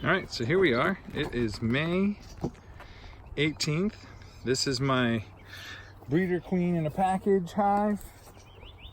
All right, so here we are. It is May 18th. This is my breeder queen in a package hive.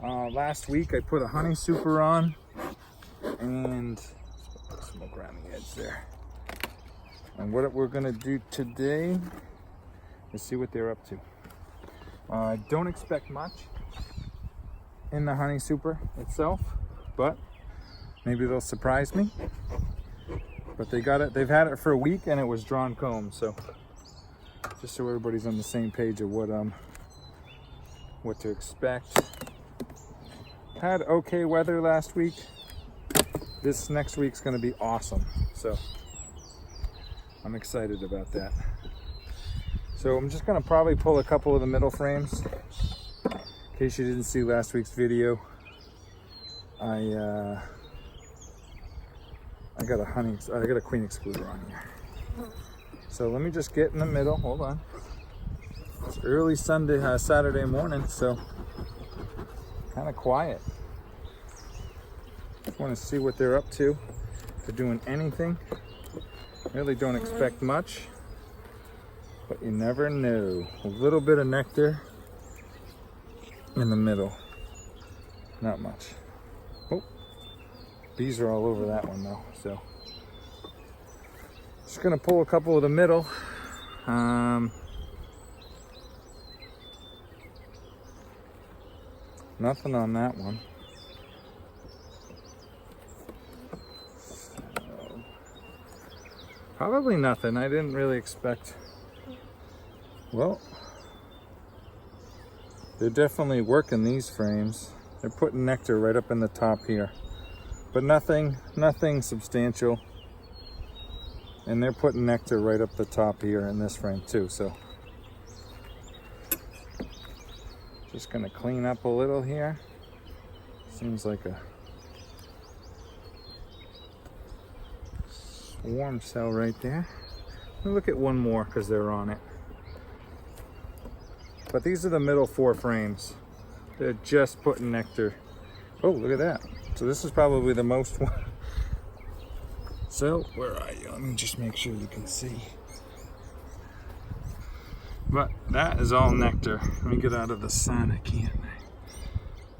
Last week I put a honey super on and put smoke around the edge there. And what we're gonna do today is see what they're up to. I don't expect much in the honey super itself, but maybe they'll surprise me. But they got it, they've had it for a week and it was drawn comb, so just so everybody's on the same page of what to expect. Had okay weather last week. This next week's gonna be awesome, so I'm excited about that. So I'm just gonna probably pull a couple of the middle frames. In case you didn't see last week's video, I got a queen excluder on here. So let me just get in the middle. Hold on. It's early Saturday morning, so kind of quiet. Just want to see what they're up to. If they're doing anything. Really don't expect much, but you never know. A little bit of nectar in the middle. Not much. Oh. Bees are all over that one though, so just gonna pull a couple of the middle. Nothing on that one. So, probably nothing. I didn't really expect. Well, they're definitely working these frames. They're putting nectar right up in the top here. But nothing substantial. And they're putting nectar right up the top here in this frame too, so. Just gonna clean up a little here. Seems like a swarm cell right there. Let me look at one more because they're on it. But these are the middle 4 frames. They're just putting nectar. Oh, look at that. So this is probably the most one. So, where are you? Let me just make sure you can see. But that is all nectar. Let me get out of the sun, I can't.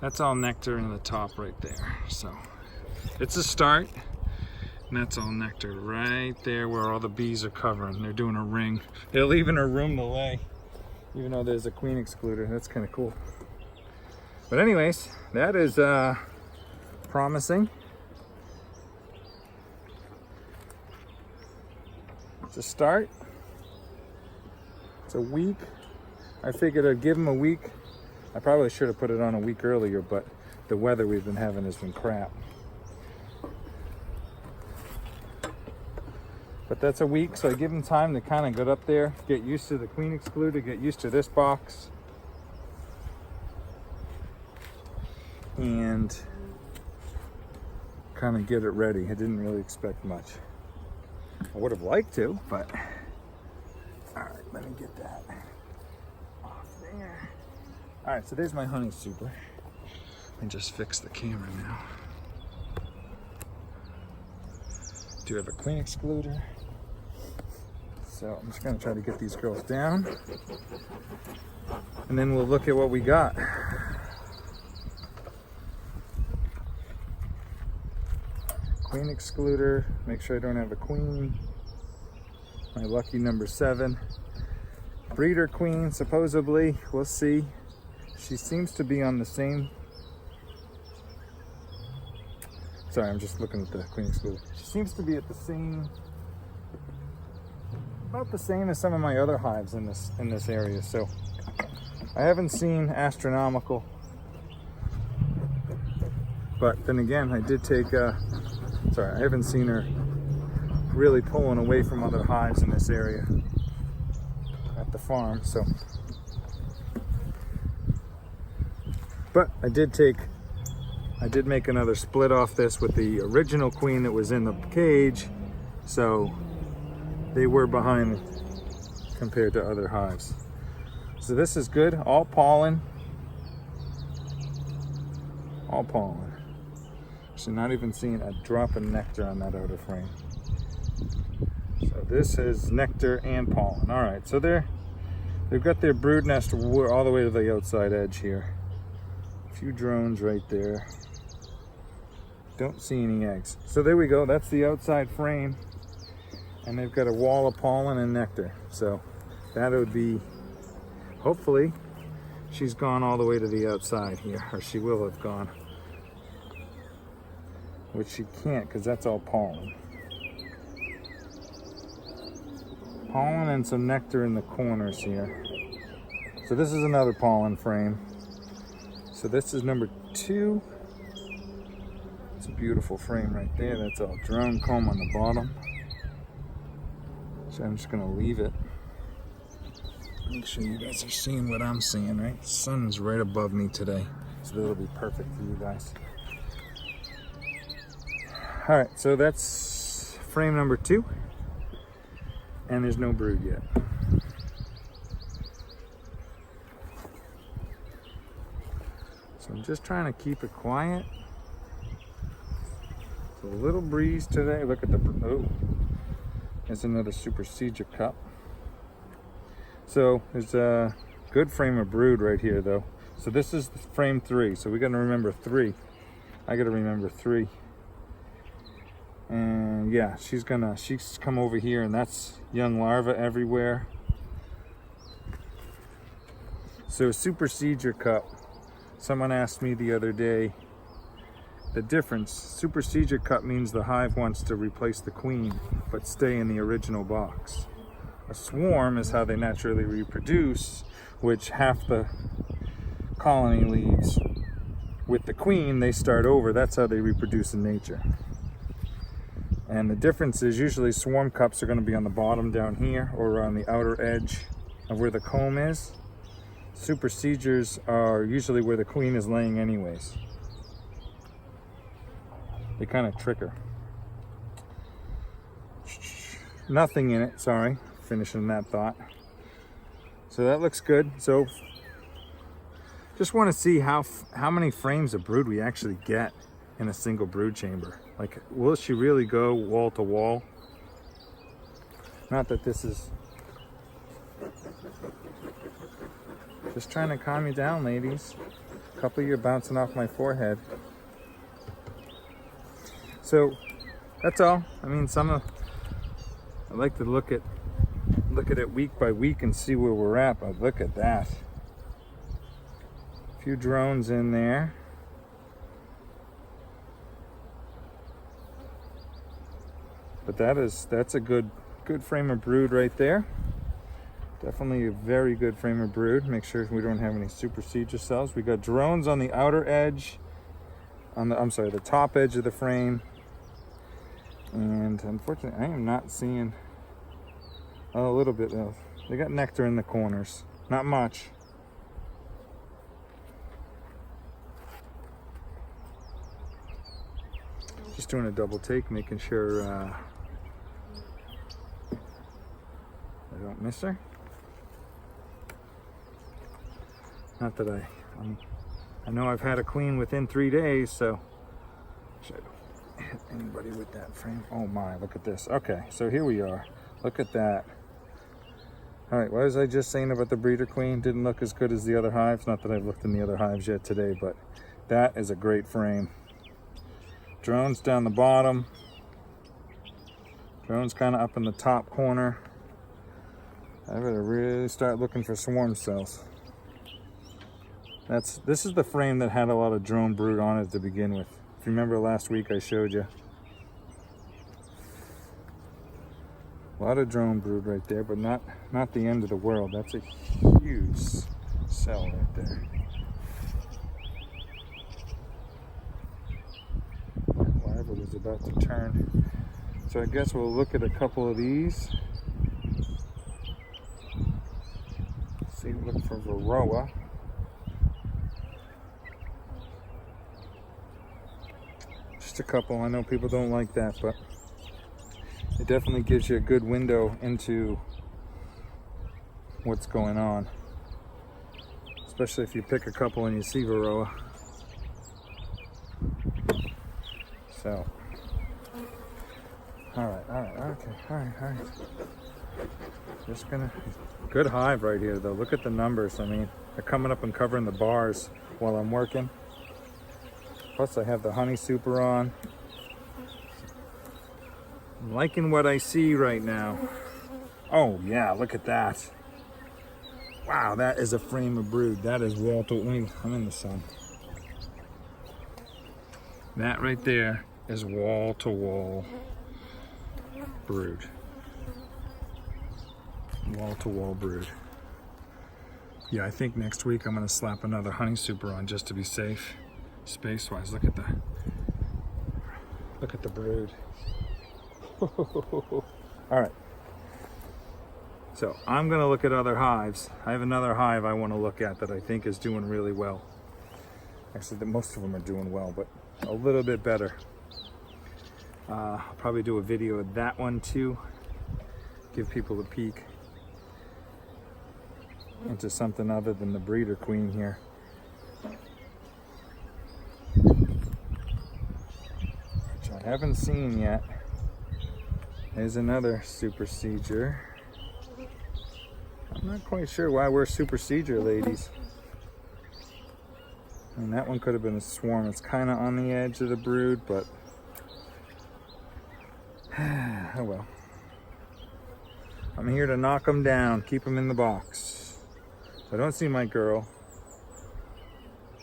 That's all nectar in the top right there. So, it's a start. And that's all nectar right there where all the bees are covering. They're doing a ring. They're leaving a room to lay. Even though there's a queen excluder. That's kind of cool. But anyways, that is promising. It's a start. It's a week. I figured I'd give them a week. I probably should have put it on a week earlier, but the weather we've been having has been crap. But that's a week, so I give them time to kind of get up there, get used to the queen excluder, get used to this box. And kind of get it ready. I didn't really expect much. I would have liked to, but all right, let me get that off there. All right, so there's my honey super. Let me just fix the camera now. Do have a queen excluder. So I'm just gonna try to get these girls down and then we'll look at what we got. Queen excluder, make sure I don't have a queen. My lucky number 7. Breeder queen, supposedly, we'll see. She seems to be on the same. Sorry, I'm just looking at the queen excluder. She seems to be at the same, about the same as some of my other hives in this area. So I haven't seen astronomical, but then again, I did take sorry, I haven't seen her really pulling away from other hives in this area at the farm, so. But I did make another split off this with the original queen that was in the cage, so they were behind compared to other hives. So this is good, all pollen. All pollen. So not even seeing a drop of nectar on that outer frame. So this is nectar and pollen. All right, so they've got their brood nest all the way to the outside edge here. A few drones right there. Don't see any eggs. So there we go, that's the outside frame. And they've got a wall of pollen and nectar. So that would be, hopefully, she's gone all the way to the outside here, or she will have gone. Which she can't, because that's all pollen. Pollen and some nectar in the corners here. So this is another pollen frame. So this is number 2. It's a beautiful frame right there. That's all drone comb on the bottom. So I'm just gonna leave it. Make sure you guys are seeing what I'm seeing, right? The sun's right above me today, so that'll be perfect for you guys. All right, so that's frame number 2, and there's no brood yet. So I'm just trying to keep it quiet. It's a little breeze today. Look at the, oh, there's another supersedure cup. So there's a good frame of brood right here though. So this is frame 3. So we got to remember 3. I got to remember 3. And yeah, she's come over here, and that's young larvae everywhere. So supersedure cup. Someone asked me the other day the difference. Supersedure cup means the hive wants to replace the queen but stay in the original box. A swarm is how they naturally reproduce, which half the colony leaves. With the queen, they start over. That's how they reproduce in nature. And the difference is usually swarm cups are going to be on the bottom down here or on the outer edge of where the comb is. Supersedures are usually where the queen is laying anyways. They kind of trick her. Nothing in it, sorry. Finishing that thought. So that looks good. So just want to see how many frames of brood we actually get in a single brood chamber. Like, will she really go wall to wall? Not that this is... Just trying to calm you down, ladies. A couple of you are bouncing off my forehead. So that's all. I mean, I like to look at it week by week and see where we're at. But look at that. A few drones in there. But that's a good frame of brood right there. Definitely a very good frame of brood. Make sure we don't have any supersedure cells. We got drones on the outer edge, the top edge of the frame. And unfortunately, I am not seeing a little bit of. They got nectar in the corners, not much. Just doing a double take, making sure I don't miss her. Not that I know I've had a queen within 3 days, so should I hit anybody with that frame? Oh my, look at this. Okay, so here we are. Look at that. All right, what was I just saying about the breeder queen? Didn't look as good as the other hives. Not that I've looked in the other hives yet today, but that is a great frame. Drones down the bottom. Drones kind of up in the top corner. I better really start looking for swarm cells. This is the frame that had a lot of drone brood on it to begin with. If you remember last week I showed you. A lot of drone brood right there, but not the end of the world. That's a huge cell right there. That larva was about to turn. So I guess we'll look at a couple of these. See, look for Varroa. Just a couple. I know people don't like that, but it definitely gives you a good window into what's going on. Especially if you pick a couple and you see Varroa. So, All right, okay, all right. Just gonna, good hive right here though. Look at the numbers. I mean, they're coming up and covering the bars while I'm working. Plus I have the honey super on. I'm liking what I see right now. Oh yeah, look at that. Wow, that is a frame of brood. That is wall to wall. I'm in the sun. That right there is wall to wall brood. Wall to wall brood. Yeah, I think next week I'm gonna slap another honey super on just to be safe. Space wise, look at that. Look at the brood. All right. So I'm gonna look at other hives. I have another hive I wanna look at that I think is doing really well. Actually, most of them are doing well, but a little bit better. I'll probably do a video of that one too. Give people a peek into something other than the breeder queen here. Which I haven't seen yet. There's another super seeger. I'm not quite sure why we're super seeger ladies. And that one could have been a swarm. It's kind of on the edge of the brood, but oh well. I'm here to knock them down, keep them in the box. So I don't see my girl.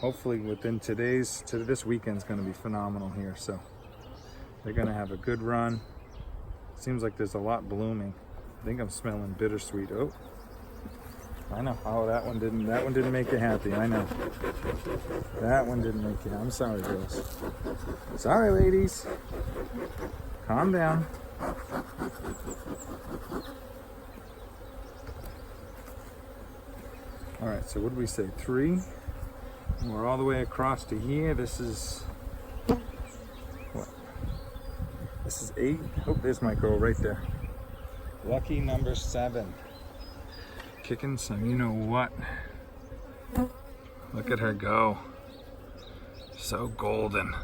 Hopefully within this weekend's gonna be phenomenal here. So they're gonna have a good run. Seems like there's a lot blooming. I think I'm smelling bittersweet. Oh, I know. Oh, that one didn't make you happy. I know. That one didn't make you happy. I'm sorry, girls. Sorry, ladies. Calm down. All right, so what did we say? 3. And we're all the way across to here. This is what? This is 8. Oh, there's my girl right there. Lucky number 7. Kicking some, you know what? Look at her go. So golden.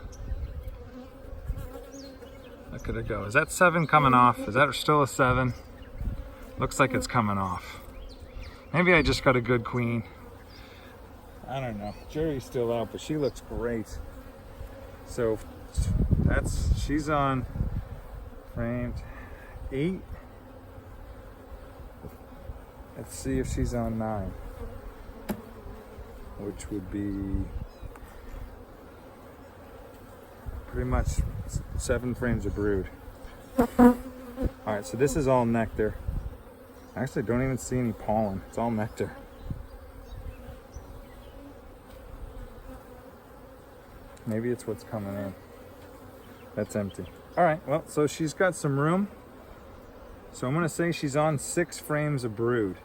Look at her go. Is that 7 coming off? Is that still a 7? Looks like it's coming off. Maybe I just got a good queen. I don't know. Jury's still out, but she looks great. So she's on framed 8. Let's see if she's on 9, which would be pretty much 7 frames of brood. All right, so this is all nectar. I actually don't even see any pollen. It's all nectar. Maybe it's what's coming in. That's empty. All right, well, so she's got some room. So I'm gonna say she's on 6 frames of brood.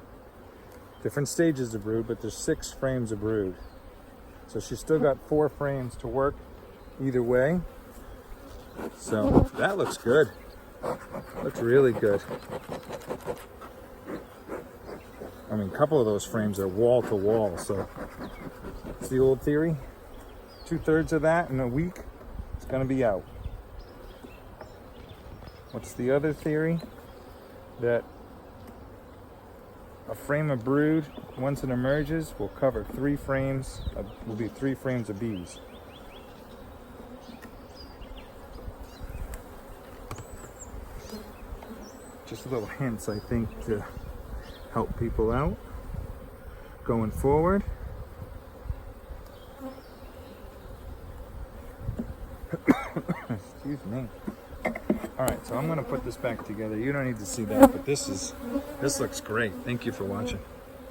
Different stages of brood, but there's 6 frames of brood. So she's still got 4 frames to work either way. So that looks good. Looks really good. I mean, a couple of those frames are wall to wall, so it's the old theory. 2/3 of that in a week, it's gonna be out. What's the other theory? That a frame of brood, once it emerges, will cover 3 frames, will be 3 frames of bees. Just little hints, I think, to help people out going forward. Excuse me. All right, so I'm gonna put this back together. You don't need to see that, but this looks great. Thank you for watching.